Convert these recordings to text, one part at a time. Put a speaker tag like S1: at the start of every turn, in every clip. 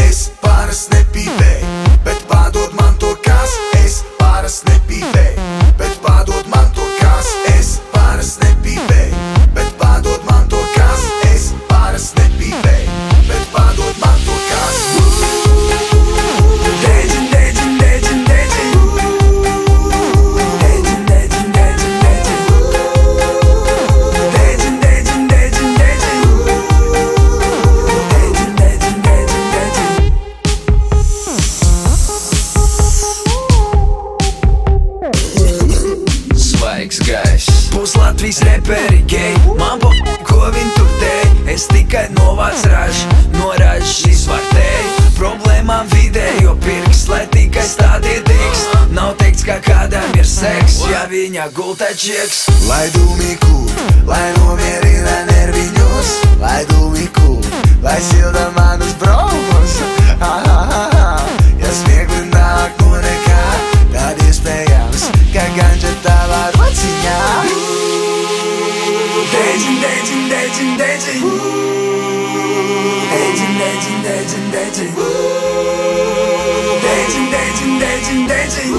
S1: Es parasti nepīpēju, bet pārdod man to kas. Es parasti nepīpēju, bet pārdod man to kas. Es parasti nepīpēju, bet pārdod man to kas. Es parasti nepīpēju, bet pārdod man to kas. Dēģin, dēģin, dēģin, dēģin. Dēģin, dēģin, dēģin, dēģin. Dēģin, dēģin, dēģin, dēģin. Dēģin, dēģin, dēģin, dēģin.
S2: Svaigs gaiss, Puslatvijas reperi geji. Man po, ko viņi tur tēj. Es tikai novāc ražu, no ražas izvārtēju. Problēmām vidējo pirks, lai tikai stādīt tiks. Nav teikts, ka kādam ir seks, ja viņa gultā čieks.
S1: Lai dūmi kūr, lai nomierina nerviņus. Lai dūmi kūr, lai silda manus braukus. Ha, ha, ha, ha. Ja smiegli nāk no nekā, tad iespējams, ka ganģa tavā rociņā.
S2: Dēģin, dēģin, dēģin, dēģin. Dēģin, dēģin, dēģin, dēģin. Dēģin, dēģin, dēģin, dēģin.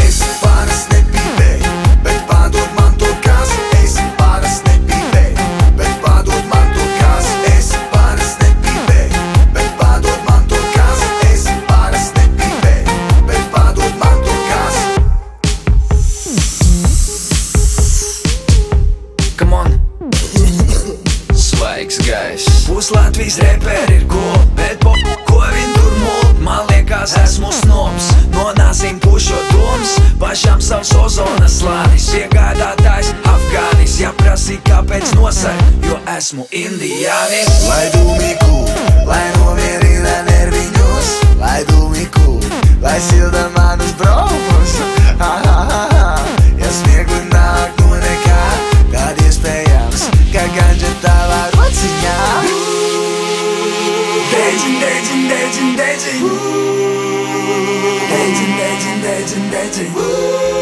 S1: Es parasti nepīpēju, bet pārdod man to kas. Es parasti nepīpēju, bet pārdod man to kas. Es parasti nepīpēju, bet pārdod man to kas. Es parasti nepīpēju, bet pārdod man to kas.
S2: Come on. Svaigs gaiss, Puslatvijas reperi ir cool, bet po, ko viņi tur mūl. Man liekas esmu snobs, no nāsīm pušo domas. Pašām savs ozonas slānis, piegādātājs Afgānis. Ja prasī kāpēc nosar, jo esmu indiānis.
S1: Lai dūmi kūr, lai nomierina nerviņus. Lai dūmi kūr, lai silda manus braukus. Ha, ha, ha, ha. Ja smiegli nāk no nekā, tad iespējams, ka ganģa tavā rociņā.
S2: Dēģin, dēģin, dēģin, dēģin. Dēģin, dēģin, dēģin, dēģin.